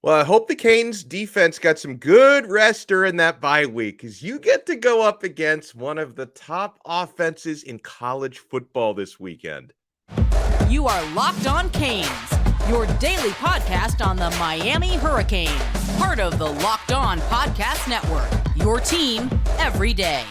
Well, I hope the Canes defense got some good rest during that bye week because you get to go up against one of the top offenses in college football this weekend. You are Locked On Canes, your daily podcast on the Miami Hurricanes, part of the Locked On Podcast Network, your team every day.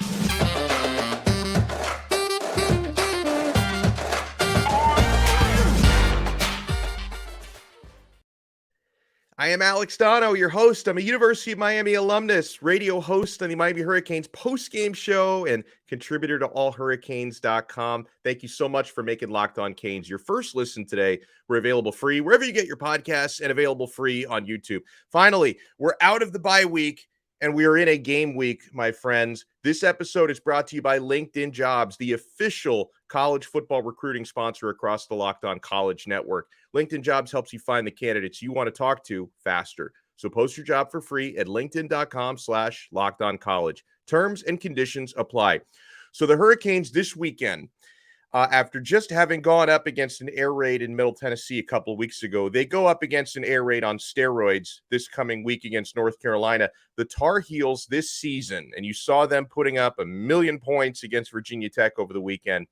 I am Alex Donno, your host. I'm a University of Miami alumnus, radio host on the Miami Hurricanes postgame show, and contributor to allhurricanes.com. Thank you so much for making Locked On Canes your first listen today. We're available free wherever you get your podcasts and available free on YouTube. Finally, we're out of the bye week, and we are in a game week, my friends. This episode is brought to you by LinkedIn Jobs, the official college football recruiting sponsor across the Locked On College Network. LinkedIn Jobs helps you find the candidates you want to talk to faster. So post your job for free at linkedin.com/lockedoncollege. Terms and conditions apply. So the Hurricanes this weekend, after just having gone up against an air raid in Middle Tennessee a couple of weeks ago, they go up against an air raid on steroids this coming week against North Carolina. The Tar Heels this season, and you saw them putting up 1,000,000 points against Virginia Tech over the weekend.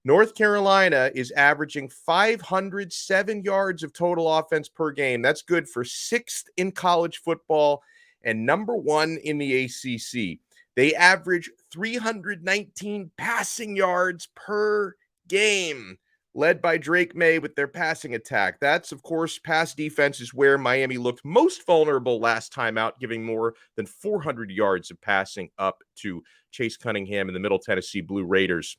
North Carolina is averaging 507 yards of total offense per game. That's good for sixth in college football and number one in the ACC. They average 319 passing yards per game, led by Drake Maye with their passing attack. That's, of course, pass defense is where Miami looked most vulnerable last time out, giving more than 400 yards of passing up to Chase Cunningham and the Middle Tennessee Blue Raiders.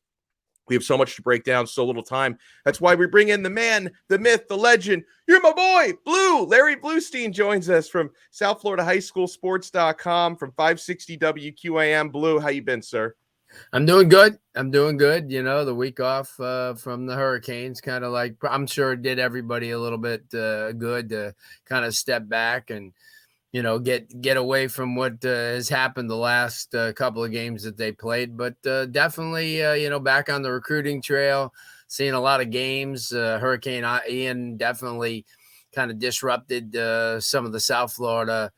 We have so much to break down, so little time. That's why we bring in the man, the myth, the legend. You're my boy, Blue. Larry Blustein joins us from South Florida High School Sports.com from 560 WQAM. Blue, how you been, sir? I'm doing good. You know, the week off from the Hurricanes kind of like, I'm sure it did everybody a little bit good to kind of step back and, you know, get away from what has happened the last couple of games that they played. But definitely, you know, back on the recruiting trail, seeing a lot of games. Hurricane Ian definitely kind of disrupted some of the South Florida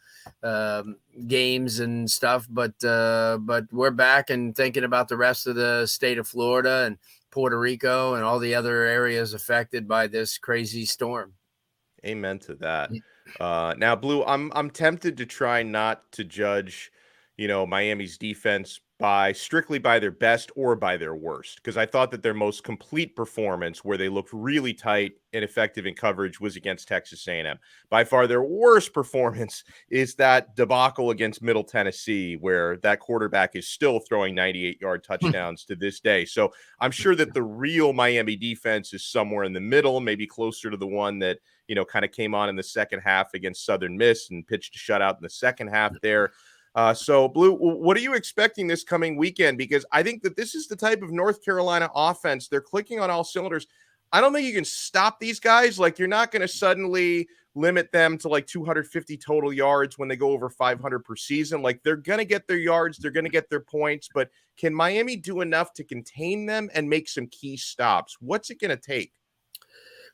games and stuff. But we're back and thinking about the rest of the state of Florida and Puerto Rico and all the other areas affected by this crazy storm. Amen to that. Now, Blue, I'm tempted to try not to judge, you know, Miami's defense strictly by their best or by their worst, because I thought that their most complete performance, where they looked really tight and effective in coverage, was against Texas A&M. By far, their worst performance is that debacle against Middle Tennessee, where that quarterback is still throwing 98-yard touchdowns to this day. So I'm sure that the real Miami defense is somewhere in the middle, maybe closer to the one that, you know, kind of came on in the second half against Southern Miss and pitched a shutout in the second half there. So, Blue, what are you expecting this coming weekend? Because I think that this is the type of North Carolina offense. They're clicking on all cylinders. I don't think you can stop these guys. Like, you're not going to suddenly limit them to like 250 total yards when they go over 500 per season. Like, they're going to get their yards. They're going to get their points. But can Miami do enough to contain them and make some key stops? What's it going to take?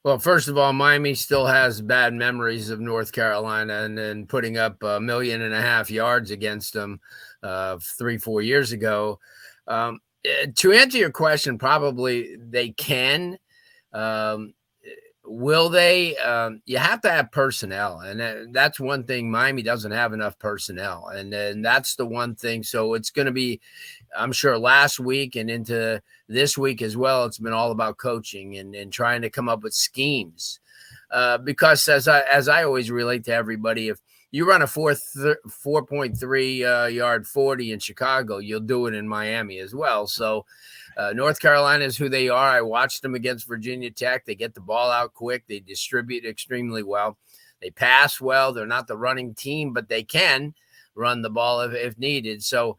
Well, first of all, Miami still has bad memories of North Carolina and then putting up 1.5 million yards against them 3-4 years ago. To answer your question, probably they can. Will they? You have to have personnel, and that's one thing. Miami doesn't have enough personnel, and that's the one thing. So it's going to be, I'm sure, last week and into this week as well, it's been all about coaching and trying to come up with schemes. Because as I always relate to everybody, if you run a 4.3 yard 40 in Chicago, you'll do it in Miami as well. So North Carolina is who they are. I watched them against Virginia Tech. They get the ball out quick. They distribute extremely well. They pass well. They're not the running team, but they can run the ball if needed. So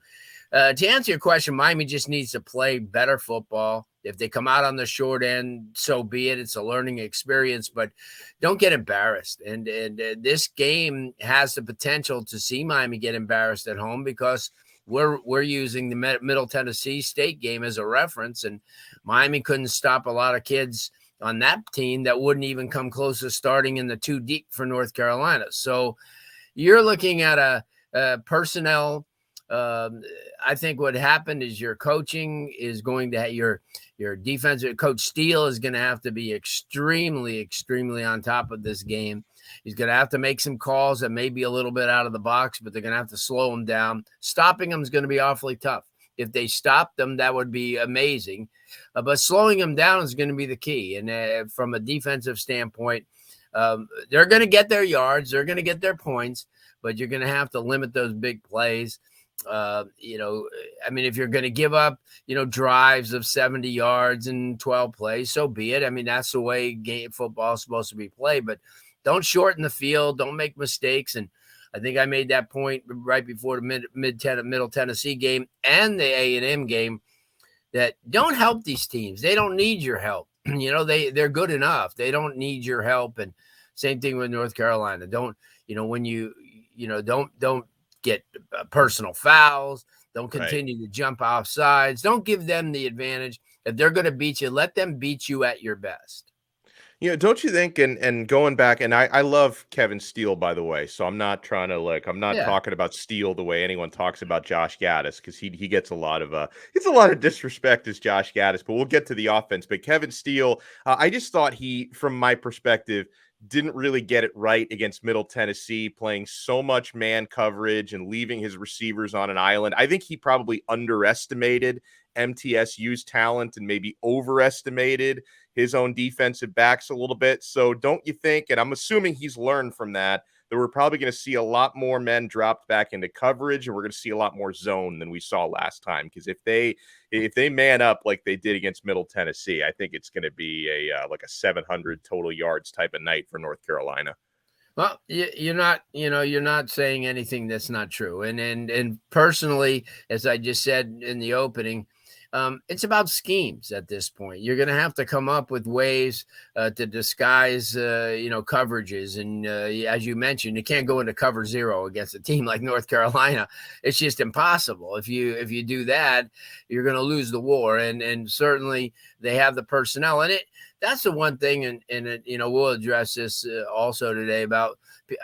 to answer your question, Miami just needs to play better football. If they come out on the short end, so be it. It's a learning experience, but don't get embarrassed. And this game has the potential to see Miami get embarrassed at home because we're using the Middle Tennessee State game as a reference, and Miami couldn't stop a lot of kids on that team that wouldn't even come close to starting in the 2 deep for North Carolina. So you're looking at a personnel. I think what happened is your coaching is going to your defensive coach Steele is going to have to be extremely, extremely on top of this game. He's going to have to make some calls that may be a little bit out of the box, but they're going to have to slow him down. Stopping him is going to be awfully tough. If they stop them, that would be amazing. But slowing them down is going to be the key. And from a defensive standpoint, they're going to get their yards. They're going to get their points, but you're going to have to limit those big plays. If you're going to give up, drives of 70 yards and 12 plays, so be it. I mean, that's the way football is supposed to be played, but don't shorten the field. Don't make mistakes. And I think I made that point right before the Middle Tennessee game and the A&M game that don't help these teams. They don't need your help. They're good enough. They don't need your help. And same thing with North Carolina. Don't get personal fouls. Don't continue to jump off sides. Don't give them the advantage. If they're going to beat you, let them beat you at your best. Don't you think, and going back, and I love Kevin Steele, by the way, so I'm not trying to talking about Steele the way anyone talks about Josh Gaddis, because he gets a lot of disrespect as Josh Gaddis, but we'll get to the offense. But Kevin Steele, I just thought he, from my perspective, didn't really get it right against Middle Tennessee, playing so much man coverage and leaving his receivers on an island. I think he probably underestimated MTSU's talent and maybe overestimated his own defensive backs a little bit. So don't you think, and I'm assuming he's learned from that we're probably going to see a lot more men dropped back into coverage, and we're going to see a lot more zone than we saw last time. Because if they man up like they did against Middle Tennessee, I think it's going to be a 700 total yards type of night for North Carolina. Well, you're not saying anything that's not true. And personally, as I just said in the opening, it's about schemes at this point. You're going to have to come up with ways to disguise, coverages. And as you mentioned, you can't go into cover 0 against a team like North Carolina. It's just impossible. If you do that, you're going to lose the war. And certainly they have the personnel in it. That's the one thing, and we'll address this also today about.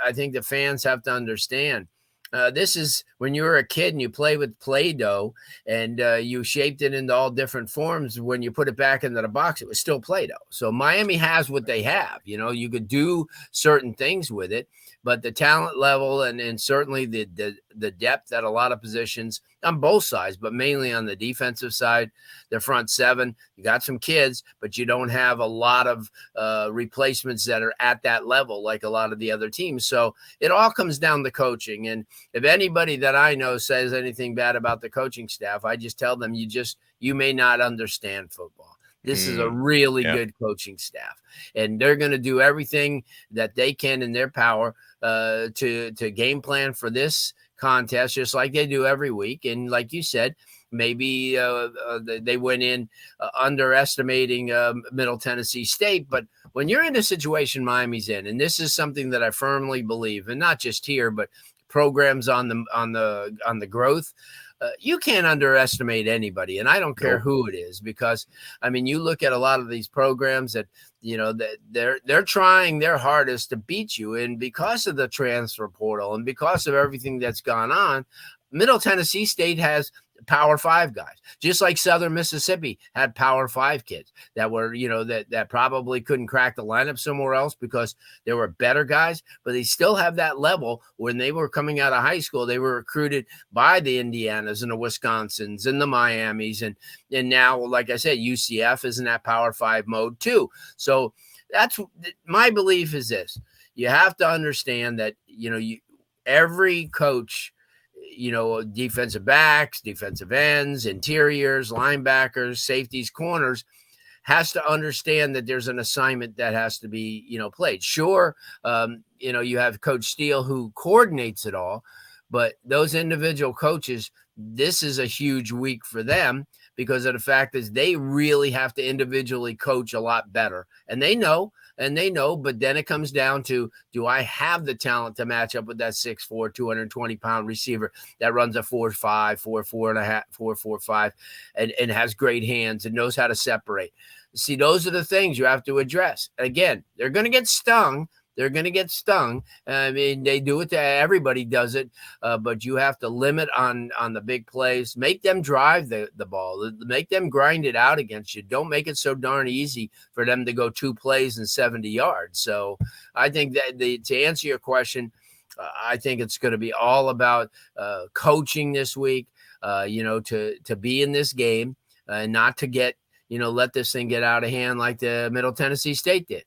I think the fans have to understand. This is when you were a kid and you play with Play-Doh and you shaped it into all different forms. When you put it back into the box, it was still Play-Doh. So Miami has what they have. You could do certain things with it, but the talent level and certainly the depth at a lot of positions on both sides, but mainly on the defensive side, the front seven, you got some kids, but you don't have a lot of replacements that are at that level like a lot of the other teams. So it all comes down to coaching. And if anybody that I know says anything bad about the coaching staff, I just tell them you may not understand football. This is a really good coaching staff, and they're going to do everything that they can in their power to game plan for this contest, just like they do every week. And like you said, maybe they went in underestimating Middle Tennessee State. But when you're in a situation Miami's in, and this is something that I firmly believe, and not just here, but programs on the growth, you can't underestimate anybody, and I don't care who it is, because you look at a lot of these programs that that they're trying their hardest to beat you, and because of the transfer portal and because of everything that's gone on, Middle Tennessee State has Power 5 guys, just like Southern Mississippi had Power 5 kids that were, that probably couldn't crack the lineup somewhere else because there were better guys, but they still have that level. When they were coming out of high school, they were recruited by the Indianas and the Wisconsins and the Miamis. And now, like I said, UCF is in that Power 5 mode too. So that's my belief is this. You have to understand that, every coach, defensive backs, defensive ends, interiors, linebackers, safeties, corners, has to understand that there's an assignment that has to be, played. Sure, you have Coach Steele who coordinates it all, but those individual coaches, this is a huge week for them because of the fact that they really have to individually coach a lot better. And they know, but then it comes down to, do I have the talent to match up with that 6'4", 220-pound receiver that runs a 4.5, 4.4.5, 4.45, and has great hands and knows how to separate? See, those are the things you have to address. Again, they're going to get stung. They're going to get stung. I mean, they do it to everybody does it, but you have to limit on the big plays. Make them drive the ball. Make them grind it out against you. Don't make it so darn easy for them to go 2 plays and 70 yards. So I think that to answer your question, I think it's going to be all about coaching this week, to be in this game and not to get, let this thing get out of hand like the Middle Tennessee State did.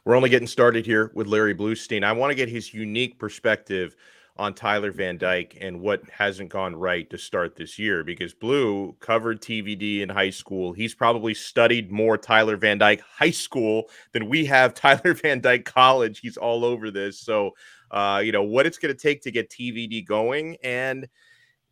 We're only getting started here with Larry Blustein. I want to get his unique perspective on Tyler Van Dyke and what hasn't gone right to start this year, because Blue covered TVD in high school. He's probably studied more Tyler Van Dyke high school than we have Tyler Van Dyke college. He's all over this. So, what it's going to take to get TVD going, and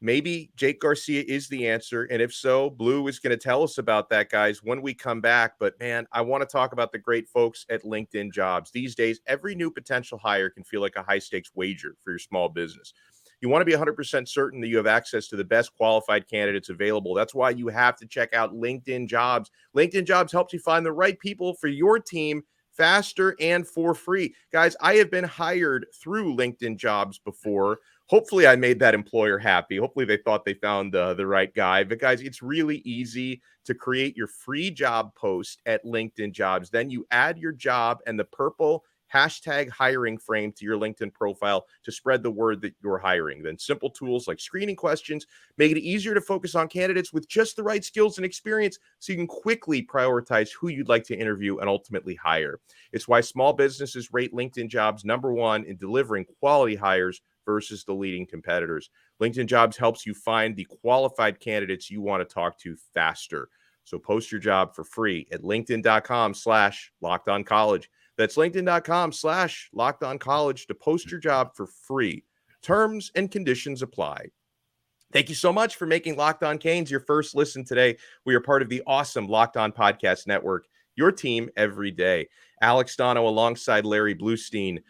maybe Jake Garcia is the answer. And if so, Blue is going to tell us about that, guys, when we come back. But, man, I want to talk about the great folks at LinkedIn Jobs. These days, every new potential hire can feel like a high-stakes wager for your small business. You want to be 100% certain that you have access to the best qualified candidates available. That's why you have to check out LinkedIn Jobs. LinkedIn Jobs helps you find the right people for your team faster and for free. Guys, I have been hired through LinkedIn Jobs before. Hopefully I made that employer happy. Hopefully they thought they found the right guy. But guys, it's really easy to create your free job post at LinkedIn Jobs. Then you add your job and the purple hashtag hiring frame to your LinkedIn profile to spread the word that you're hiring. Then simple tools like screening questions make it easier to focus on candidates with just the right skills and experience, so you can quickly prioritize who you'd like to interview and ultimately hire. It's why small businesses rate LinkedIn Jobs #1 in delivering quality hires versus the leading competitors. LinkedIn Jobs helps you find the qualified candidates you want to talk to faster. So post your job for free at linkedin.com/lockedoncollege. That's linkedin.com/lockedoncollege to post your job for free. Terms and conditions apply. Thank you so much for making Locked On Canes your first listen today. We are part of the awesome Locked On Podcast Network, your team every day. Alex Donno alongside Larry Blustein.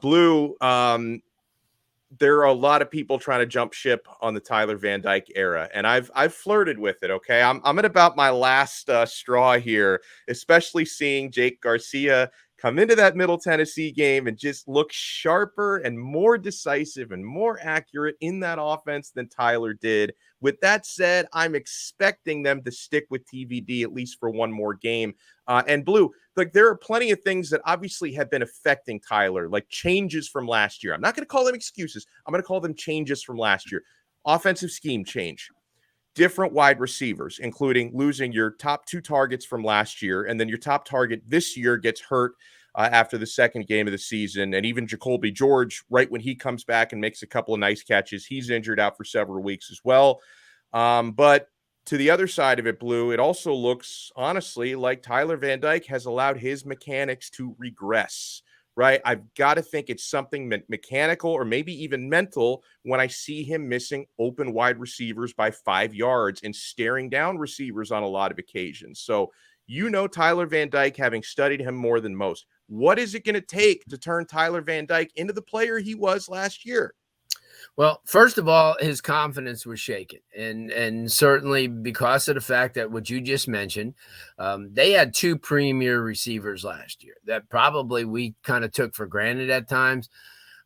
Blue, there are a lot of people trying to jump ship on the Tyler Van Dyke era, and I've flirted with it. Okay, I'm at about my last straw here, especially seeing Jake Garcia come into that Middle Tennessee game and just look sharper and more decisive and more accurate in that offense than Tyler did. With that said, I'm expecting them to stick with TVD at least for one more game. And Blue, like, there are plenty of things that obviously have been affecting Tyler, like changes from last year. I'm not going to call them excuses. I'm going to call them changes from last year. Offensive scheme change. Different wide receivers, including losing your top 2 targets from last year, and then your top target this year gets hurt after the second game of the season. And even Jacoby George, right when he comes back and makes a couple of nice catches, he's injured out for several weeks as well. But to the other side of it, Blue, it also looks, honestly, like Tyler Van Dyke has allowed his mechanics to regress. Right? I've got to think it's something mechanical or maybe even mental when I see him missing open wide receivers by 5 yards and staring down receivers on a lot of occasions. So, Tyler Van Dyke, having studied him more than most, what is it going to take to turn Tyler Van Dyke into the player he was last year? Well, first of all, his confidence was shaken, and certainly because of the fact that what you just mentioned, they had 2 premier receivers last year that probably we kind of took for granted at times.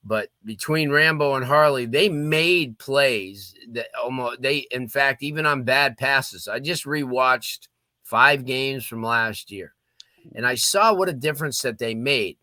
But between Rambo and Harley, they made plays that in fact, even on bad passes. I just rewatched 5 games from last year, and I saw what a difference that they made.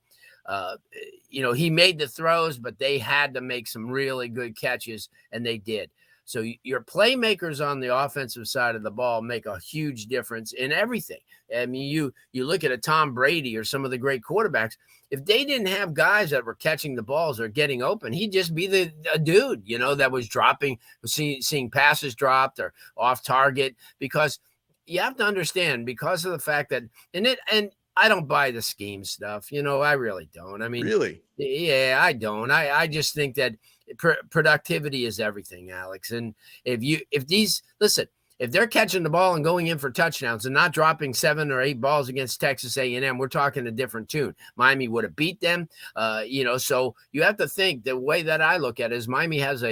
He made the throws, but they had to make some really good catches, and they did. So your playmakers on the offensive side of the ball make a huge difference in everything. I mean, you look at a Tom Brady or some of the great quarterbacks. If they didn't have guys that were catching the balls or getting open, he'd just be a dude, that was dropping, seeing passes dropped or off target. Because you have to understand, because of the fact that and I don't buy the scheme stuff. I really don't. I mean, really? Yeah, I don't. I just think that productivity is everything, Alex. And if they're catching the ball and going in for touchdowns and not dropping 7 or 8 balls against Texas A&M, we're talking a different tune. Miami would have beat them. So you have to think, the way that I look at it is Miami has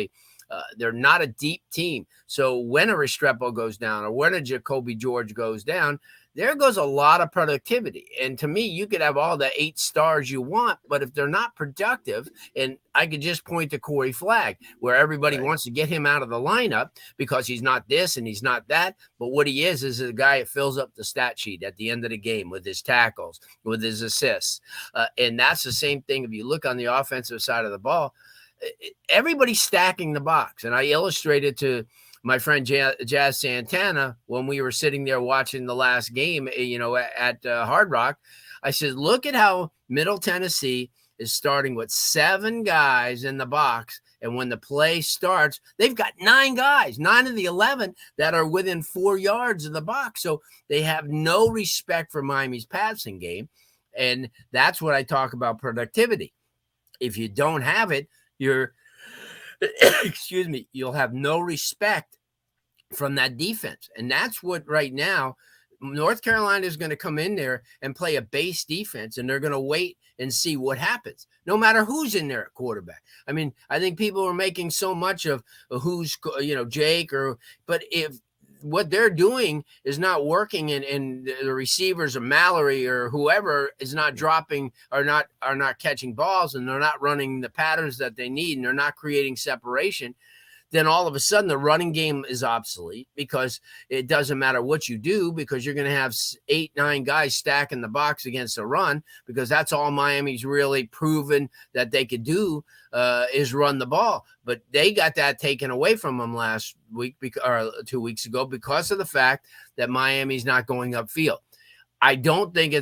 they're not a deep team. So when a Restrepo goes down or when a Jacoby George goes down, there goes a lot of productivity. And to me, you could have all the 8 stars you want, but if they're not productive, and I could just point to Corey Flagg, where everybody wants to get him out of the lineup because he's not this and he's not that. But what he is a guy that fills up the stat sheet at the end of the game with his tackles, with his assists. And that's the same thing. If you look on the offensive side of the ball, everybody's stacking the box. And I illustrated to my friend Jazz Santana when we were sitting there watching the last game, at Hard Rock. I said, look at how Middle Tennessee is starting with 7 guys in the box. And when the play starts, they've got 9 guys, 9 of the 11 that are within 4 yards of the box. So they have no respect for Miami's passing game. And that's what I talk about productivity. If you don't have it, you'll have no respect from that defense. And that's what right now, North Carolina is going to come in there and play a base defense, and they're going to wait and see what happens, no matter who's in there at quarterback. I mean, I think people are making so much of who's, Jake, but if what they're doing is not working and the receivers or Mallory or whoever is not dropping or not catching balls, and they're not running the patterns that they need, and they're not creating separation, then all of a sudden the running game is obsolete, because it doesn't matter what you do, because you're going to have 8, 9 guys stacking the box against a run, because that's all Miami's really proven that they could do is run the ball. But they got that taken away from them last week or 2 weeks ago because of the fact that Miami's not going upfield. I don't think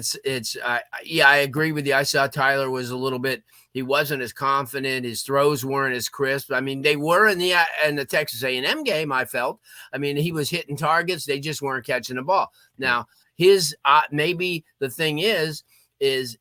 I agree with you. I saw Tyler was a little bit, he wasn't as confident. His throws weren't as crisp. I mean, they were in the Texas A&M game, I felt. I mean, he was hitting targets. They just weren't catching the ball. Now, his maybe the thing is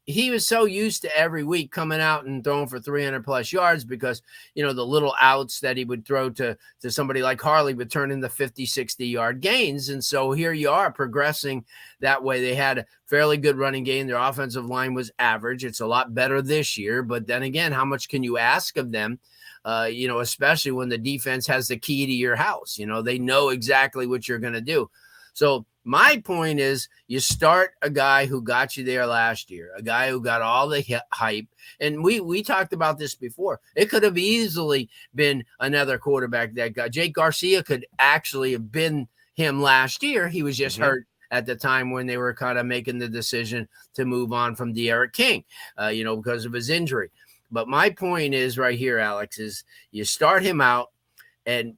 he was so used to every week coming out and throwing for 300 plus yards, because, the little outs that he would throw to somebody like Harley would turn into 50, 60 yard gains. And so here you are progressing that way. They had a fairly good running game. Their offensive line was average. It's a lot better this year. But then again, how much can you ask of them? Especially when the defense has the key to your house. They know exactly what you're going to do. So my point is, you start a guy who got you there last year, a guy who got all the hype. And we talked about this before. It could have easily been another quarterback that got. Jake Garcia could actually have been him last year. He was just hurt at the time when they were kind of making the decision to move on from De'Aaron King, because of his injury. But my point is right here, Alex, is you start him out,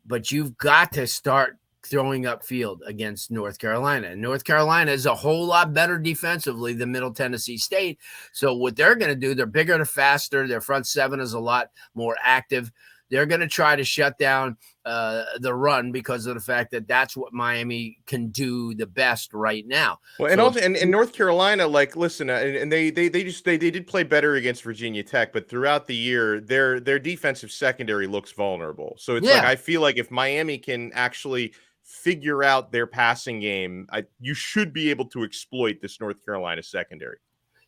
but you've got to start throwing upfield against North Carolina. And North Carolina is a whole lot better defensively than Middle Tennessee State. So what they're going to do, they're bigger, they're faster. Their front seven is a lot more active. They're going to try to shut down the run, because of the fact that that's what Miami can do the best right now. Well, and also, and North Carolina, listen, and they did play better against Virginia Tech, but throughout the year, their defensive secondary looks vulnerable. So it's I feel like if Miami can actually figure out their passing game, you should be able to exploit this North Carolina secondary.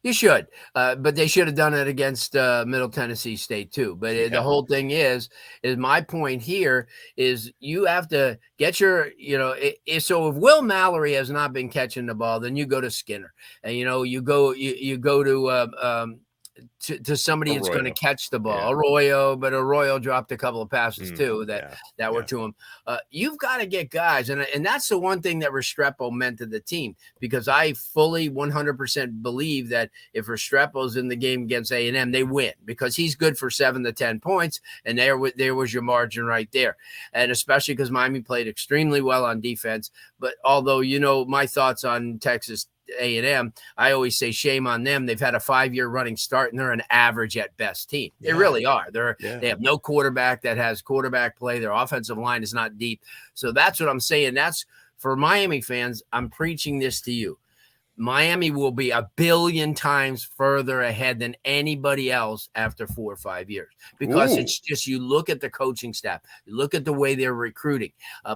You should, but they should have done it against Middle Tennessee State too. But the whole thing is my point here is you have to get your, so if Will Mallory has not been catching the ball, then you go to Skinner, and you go to somebody that's going to catch the ball. Arroyo, but Arroyo dropped a couple of passes too that were to him. You've got to get guys, and that's the one thing that Restrepo meant to the team, because I fully 100% believe that if Restrepo's in the game against A&M, they win, because he's good for 7 to 10 points, and there was your margin right there. And especially because Miami played extremely well on defense. But although my thoughts on Texas A&M, I always say shame on them. They've had a 5-year running start, and they're an average at best team. They really are. They have no quarterback that has quarterback play. Their offensive line is not deep. So that's what I'm saying. That's for Miami fans. I'm preaching this to you. Miami will be 1 billion times further ahead than anybody else after 4 or 5 years, because it's just, you look at the coaching staff, you look at the way they're recruiting,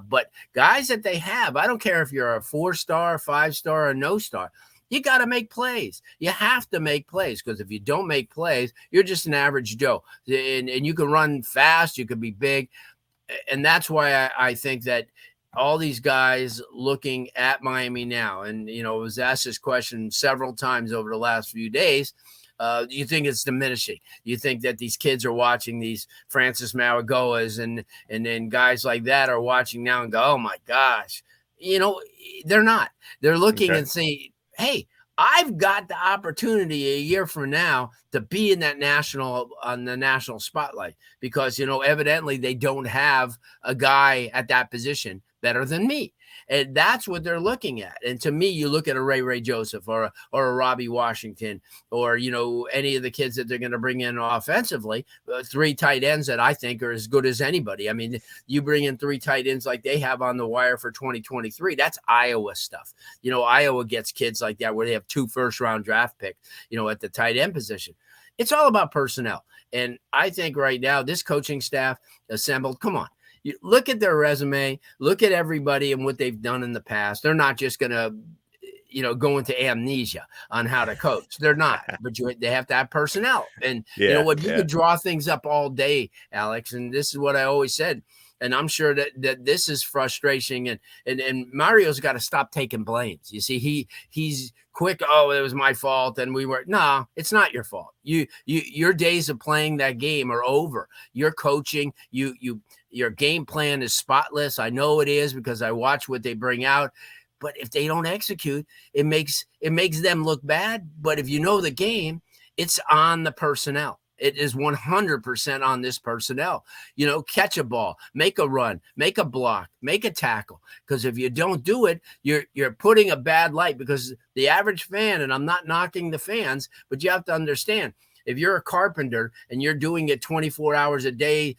but guys that they have, I don't care if you're a 4-star, 5-star, or no star, you got to make plays. You have to make plays, because if you don't make plays, you're just an average Joe, and you can run fast, you could be big. And that's why I think that all these guys looking at Miami now, and was asked this question several times over the last few days. Do you think it's diminishing? You think that these kids are watching these Francis Maragoas and then guys like that are watching now and go, oh my gosh, they're not. They're looking and saying, hey, I've got the opportunity a year from now to be in on the national spotlight because, evidently they don't have a guy at that position better than me. And that's what they're looking at. And to me, you look at a Ray Joseph or a Robbie Washington or, any of the kids that they're going to bring in offensively, 3 tight ends that I think are as good as anybody. I mean, you bring in 3 tight ends like they have on the wire for 2023. That's Iowa stuff. Iowa gets kids like that where they have 2 first-round draft picks, at the tight end position. It's all about personnel. And I think right now this coaching staff assembled, come on. You look at their resume, look at everybody and what they've done in the past. They're not just going to, go into amnesia on how to coach. They're not, but they have to have personnel. And you could draw things up all day, Alex. And this is what I always said. And I'm sure that this is frustration. And Mario's got to stop taking blames. You see, he's quick. Oh, it was my fault. And no, it's not your fault. Your days of playing that game are over. You're coaching. Your game plan is spotless. I know it is because I watch what they bring out. But if they don't execute, it makes them look bad. But if you know the game, it's on the personnel. It is 100% on this personnel. Catch a ball, make a run, make a block, make a tackle. Because if you don't do it, you're putting a bad light. Because the average fan, and I'm not knocking the fans, but you have to understand, if you're a carpenter and you're doing it 24 hours a day,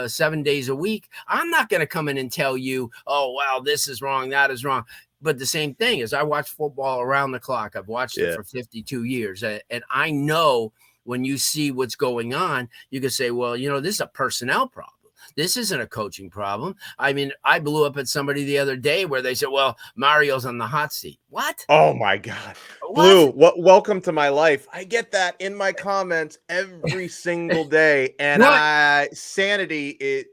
7 days a week, I'm not going to come in and tell you, oh, wow, this is wrong, that is wrong. But the same thing is I watch football around the clock. I've watched it for 52 years. And I know when you see what's going on, you can say, well, this is a personnel problem. This isn't a coaching problem. I mean, I blew up at somebody the other day where they said, well, Mario's on the hot seat. What? Oh, my God. Blue, welcome to my life. I get that in my comments every single day. And sanity,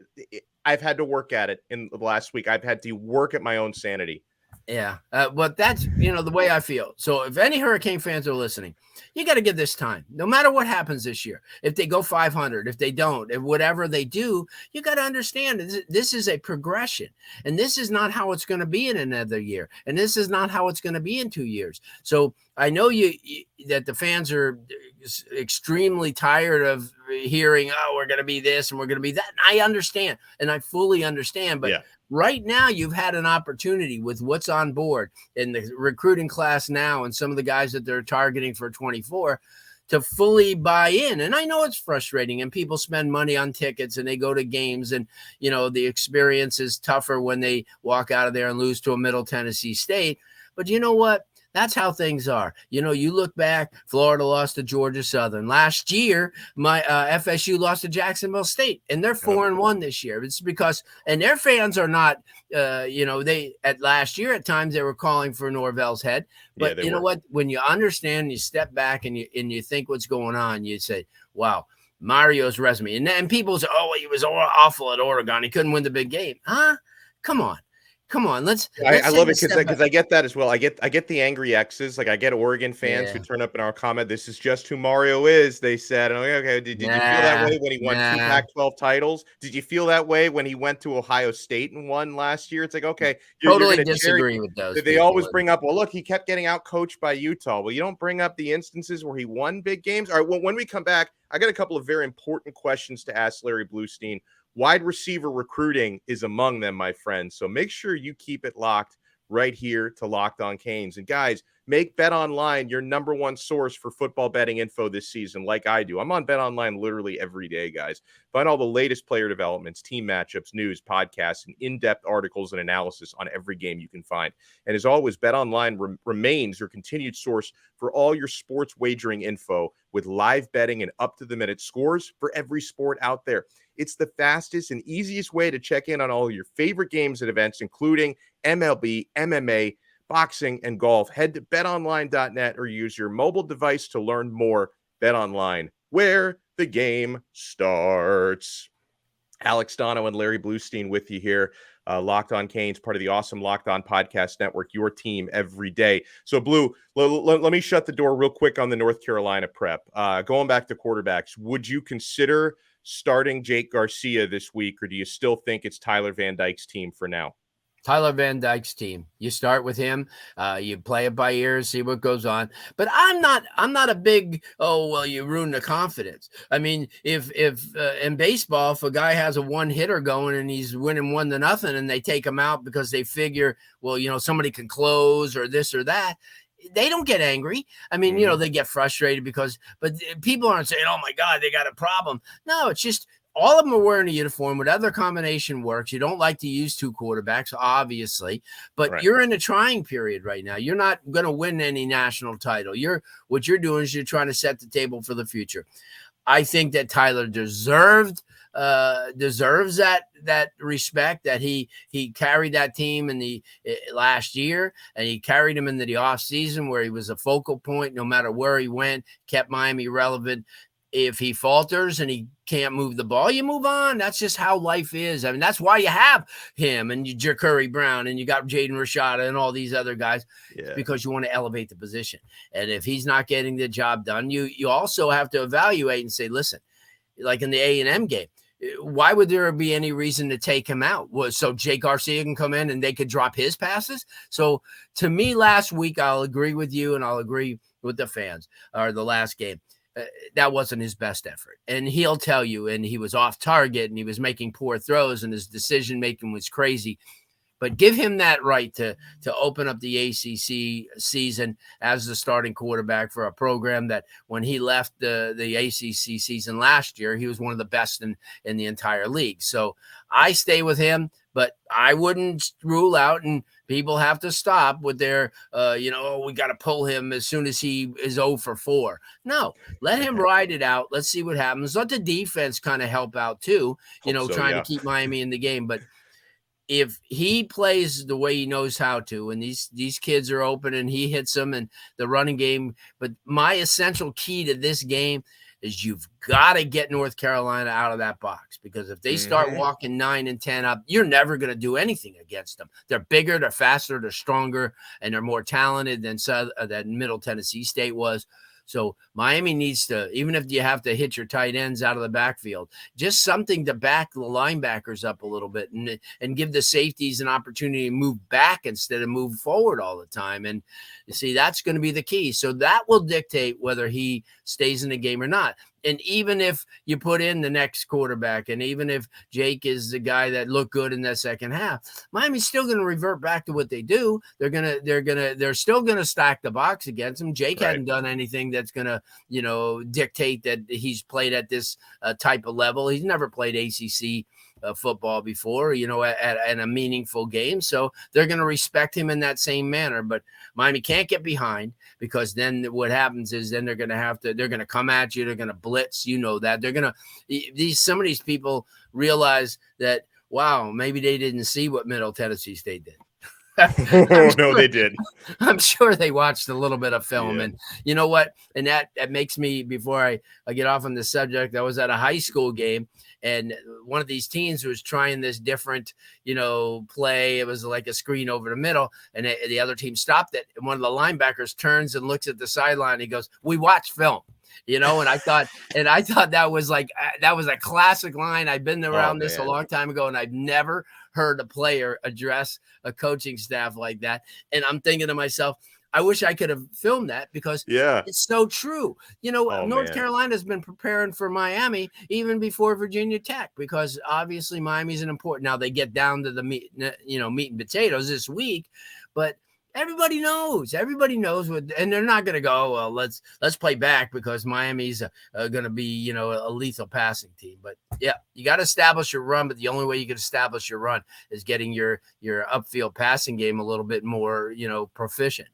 I've had to work at it in the last week. I've had to work at my own sanity. Yeah, but that's, the way I feel. So if any Hurricane fans are listening, you got to give this time, no matter what happens this year. If they go 500, if they don't, if whatever they do, you got to understand this is a progression. And this is not how it's going to be in another year. And this is not how it's going to be in 2 years. So I know that the fans are extremely tired of hearing, oh, we're going to be this and we're going to be that. And I understand. And I fully understand. But right now, you've had an opportunity with what's on board in the recruiting class now and some of the guys that they're targeting for 24 to fully buy in. And I know it's frustrating and people spend money on tickets and they go to games and, the experience is tougher when they walk out of there and lose to a Middle Tennessee State. But you know what? That's how things are. You look back, Florida lost to Georgia Southern. Last year, my FSU lost to Jacksonville State, and they're 4-1 this year. It's because, and their fans are not, they at last year at times they were calling for Norvell's head. But you know what? When you understand, you step back and you think what's going on, you say, wow, Mario's resume. And people say, oh, he was awful at Oregon. He couldn't win the big game. Huh? Come on. Let's I love it because I get that as well. I get the angry X's. Like I get Oregon fans who turn up in our comment. This is just who Mario is. They said, and I'm like, okay, did you feel that way when he won 2 Pac-12 titles? Did you feel that way when he went to Ohio State and won last year? It's like, okay, totally disagree with those. They always bring up, well, look, he kept getting out coached by Utah. Well, you don't bring up the instances where he won big games. All right, well, when we come back, I got a couple of very important questions to ask Larry Blustein. Wide receiver recruiting is among them, my friends. So make sure you keep it locked right here to Locked On Canes. And guys, make BetOnline your number one source for football betting info this season, like I do. I'm on BetOnline literally every day, guys. Find all the latest player developments, team matchups, news, podcasts, and in-depth articles and analysis on every game you can find. And as always, BetOnline remains your continued source for all your sports wagering info with live betting and up-to-the-minute scores for every sport out there. It's the fastest and easiest way to check in on all your favorite games and events, including MLB, MMA, boxing, and golf. Head to betonline.net or use your mobile device to learn more. BetOnline, where the game starts. Alex Donno and Larry Blustein with you here. Locked On Canes, part of the awesome Locked On Podcast Network, your team every day. So, Blue, let me shut the door real quick on the North Carolina prep. Going back to quarterbacks, would you consider starting Jake Garcia this week, or do you still think it's Tyler Van Dyke's team for now? Tyler Van Dyke's team. You start with him. You play it by ear, see what goes on. But I'm not a big, you ruin the confidence. I mean, if in baseball, if a guy has a one hitter going and he's winning 1-0 and they take him out because they figure, somebody can close or this or that, they don't get angry. I mean, they get frustrated but people aren't saying, oh my God, they got a problem. No, it's just, all of them are wearing a uniform. Whatever combination works. You don't like to use two quarterbacks, obviously, but right. You're in a trying period right now. You're not going to win any national title. What you're doing is you're trying to set the table for the future. I think that Tyler deserves that respect, that he carried that team in the last year, and he carried him into the offseason where he was a focal point no matter where he went, kept Miami relevant. If he falters and he can't move the ball, you move on. That's just how life is. I mean, that's why you have him and Ja'Cory Brown and you got Jaden Rashada and all these other guys, because you want to elevate the position. And if he's not getting the job done, you also have to evaluate and say, listen, like in the A&M game, why would there be any reason to take him out? So Jake Garcia can come in and they could drop his passes. So to me, last week, I'll agree with you and I'll agree with the fans, or the last game. That wasn't his best effort. And he'll tell you, and he was off target and he was making poor throws and his decision-making was crazy. But give him that right to open up the ACC season as the starting quarterback for a program that when he left the ACC season last year, he was one of the best in the entire league. So I stay with him, but I wouldn't rule out, and people have to stop with their, we got to pull him as soon as he is 0 for 4. No, let him ride it out. Let's see what happens. Let the defense kind of help out too, trying to keep Miami in the game. But if he plays the way he knows how to, and these kids are open and he hits them and the running game, but my essential key to this game is you've got to get North Carolina out of that box, because if they start walking 9 and 10 up, you're never going to do anything against them. They're bigger, they're faster, they're stronger, and they're more talented than Middle Tennessee State was. So Miami needs to, even if you have to hit your tight ends out of the backfield, just something to back the linebackers up a little bit and give the safeties an opportunity to move back instead of move forward all the time. And you see, that's going to be the key. So that will dictate whether he stays in the game or not. And even if you put in the next quarterback, and even if Jake is the guy that looked good in that second half, Miami's still going to revert back to what they do. They're still going to stack the box against him. Jake hadn't done anything that's going to, dictate that he's played at this type of level. He's never played ACC football before, at a meaningful game. So they're going to respect him in that same manner. But Miami can't get behind, because then what happens is then they're going to come at you. They're going to blitz. That some of these people realize that, wow, maybe they didn't see what Middle Tennessee State did. No, they did. I'm sure they watched a little bit of film, and you know what? And that makes me, before I get off on the subject, I was at a high school game, and one of these teams was trying this different, play. It was like a screen over the middle, and the other team stopped it. And one of the linebackers turns and looks at the sideline. He goes, "We watch film." And I thought that was a classic line. I've been around this a long time ago, and I've never heard a player address a coaching staff like that. And I'm thinking to myself, I wish I could have filmed that, because it's so true. North Carolina's been preparing for Miami even before Virginia Tech, because obviously Miami's an important. Now they get down to the meat and potatoes this week, but everybody knows what, and they're not going to go, well, let's play back because Miami's going to be, a lethal passing team. But you got to establish your run. But the only way you can establish your run is getting your upfield passing game a little bit more, proficient.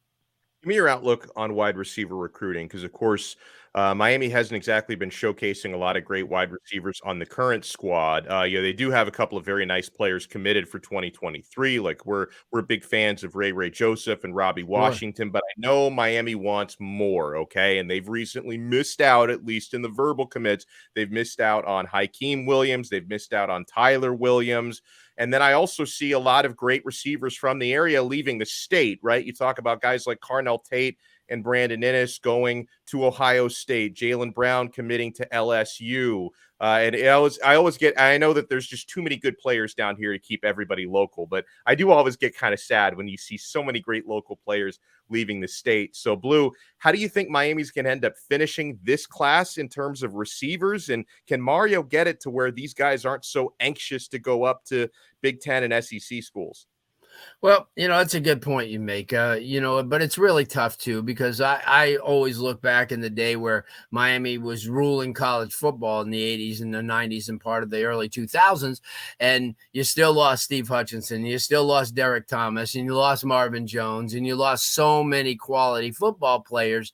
Give me your outlook on wide receiver recruiting, because of course Miami hasn't exactly been showcasing a lot of great wide receivers on the current squad. They do have a couple of very nice players committed for 2023. Like we're big fans of Ray Joseph and Robbie Sure. Washington, but I know Miami wants more. Okay, and they've recently missed out, at least in the verbal commits. They've missed out on Akheem Williams. They've missed out on Tyler Williams. And then I also see a lot of great receivers from the area leaving the state, right? You talk about guys like Carnell Tate and Brandon Innes going to Ohio State, Jaylen Brown committing to LSU. I know that there's just too many good players down here to keep everybody local, but I do always get kind of sad when you see so many great local players leaving the state. So, Blue, how do you think Miami's going to end up finishing this class in terms of receivers? And can Mario get it to where these guys aren't so anxious to go up to Big Ten and SEC schools? Well, that's a good point you make, but it's really tough too, because I always look back in the day where Miami was ruling college football in the 80s and the 90s and part of the early 2000s. And you still lost Steve Hutchinson, you still lost Derek Thomas, and you lost Marvin Jones, and you lost so many quality football players.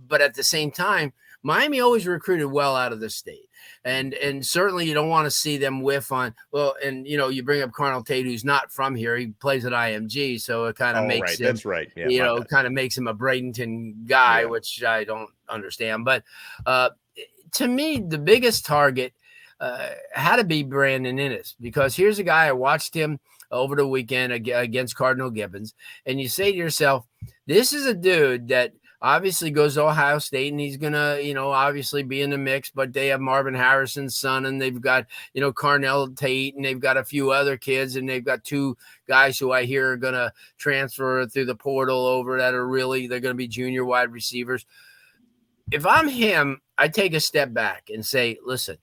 But at the same time, Miami always recruited well out of the state. And certainly you don't want to see them whiff on, you bring up Carnell Tate, who's not from here. He plays at IMG, so it kind of makes him, that's right. Yeah, kind of makes him a Bradenton guy, yeah. Which I don't understand. But to me, the biggest target had to be Brandon Innes, because here's a guy, I watched him over the weekend against Cardinal Gibbons, and you say to yourself, this is a dude that obviously goes to Ohio State, and he's going to, obviously be in the mix, but they have Marvin Harrison's son, and they've got, Carnell Tate, and they've got a few other kids, and they've got two guys who I hear are going to transfer through the portal over that they're going to be junior wide receivers. If I'm him, I take a step back and say, listen,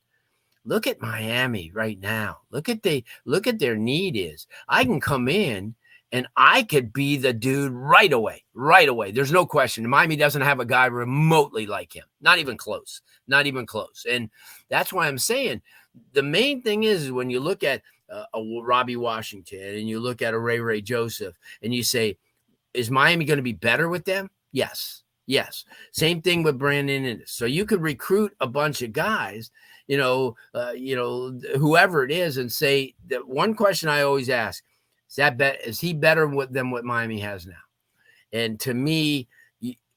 look at Miami right now. Look at their need is. I can come in and I could be the dude right away. There's no question. Miami doesn't have a guy remotely like him. Not even close. And that's why I'm saying the main thing is when you look at a Robbie Washington and you look at a Ray Joseph and you say, is Miami going to be better with them? Yes. Same thing with Brandon Innes. So you could recruit a bunch of guys, whoever it is, and say that one question I always ask, is he better than what Miami has now? And to me,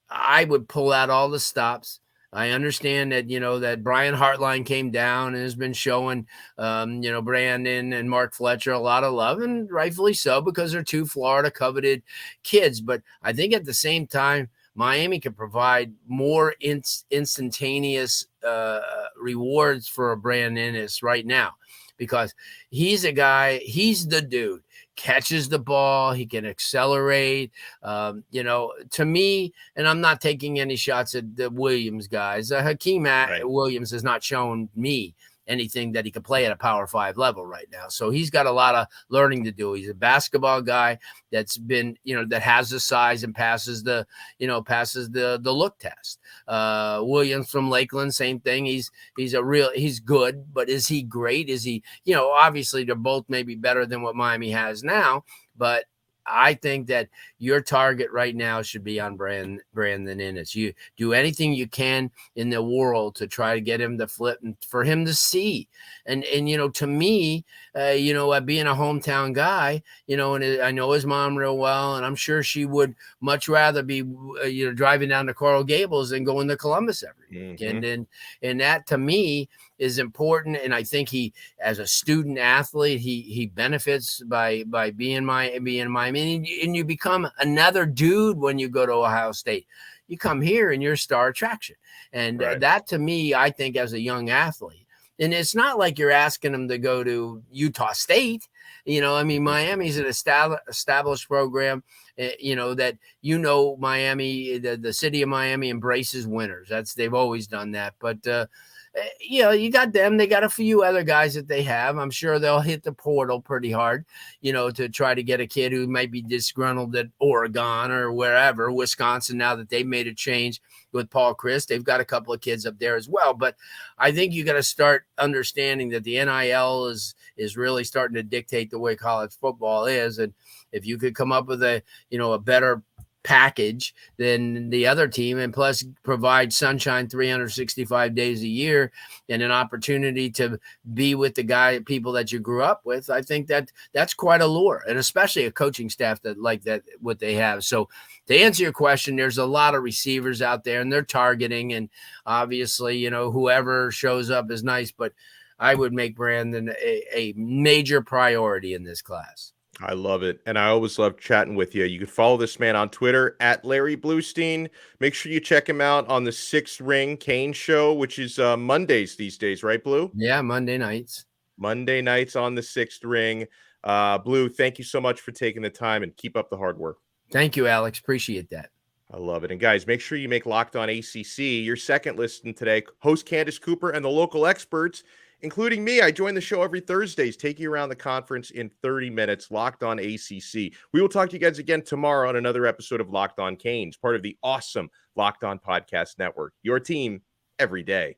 I would pull out all the stops. I understand that, that Brian Hartline came down and has been showing, Brandon and Mark Fletcher a lot of love, and rightfully so, because they're two Florida coveted kids. But I think at the same time, Miami can provide more instantaneous rewards for a Brandon Innes right now, because he's a guy, he's the dude. Catches the ball, he can accelerate. To me, and I'm not taking any shots at the Williams guys. Akheem Williams has not shown me anything that he could play at a Power 5 level right now. So he's got a lot of learning to do. He's a basketball guy that's been, that has the size and passes the look test. Williams from Lakeland, same thing. He's good, but is he great? Is he, obviously they're both maybe better than what Miami has now, but I think that your target right now should be on Brandon Innes. You do anything you can in the world to try to get him to flip and for him to see. And to me, being a hometown guy, and I know his mom real well, and I'm sure she would much rather be, driving down to Coral Gables than going to Columbus every week. Mm-hmm. And that to me is important. And I think he, as a student athlete, he benefits by being Miami, and you become another dude when you go to Ohio State. You come here and you're a star attraction. And that to me, I think as a young athlete, and it's not like you're asking them to go to Utah State. Miami's an established program, that, Miami, the city of Miami embraces winners. They've always done that. But, you got them. They got a few other guys that they have. I'm sure they'll hit the portal pretty hard, to try to get a kid who might be disgruntled at Oregon or wherever, Wisconsin, now that they've made a change with Paul Chryst. They've got a couple of kids up there as well. But I think you got to start understanding that the NIL is really starting to dictate the way college football is. And if you could come up with a better package than the other team, and plus provide sunshine 365 days a year and an opportunity to be with the people that you grew up with. I think that's quite a lure, and especially a coaching staff that like that, what they have. So to answer your question, there's a lot of receivers out there and they're targeting, and obviously, whoever shows up is nice, but I would make Brandon a major priority in this class. I love it. And I always love chatting with you. You can follow this man on Twitter at Larry Blustein. Make sure you check him out on the Sixth Ring Kane Show, which is Mondays these days, right, Blue? Yeah, Monday nights. Monday nights on the Sixth Ring. Blue, thank you so much for taking the time and keep up the hard work. Thank you, Alex. Appreciate that. I love it. And guys, make sure you make Locked On ACC your second listen today. Host Candace Cooper and the local experts, including me. I join the show every Thursdays, take you around the conference in 30 minutes. Locked On ACC. We will talk to you guys again tomorrow on another episode of Locked On Canes, part of the awesome Locked On Podcast Network. Your team every day.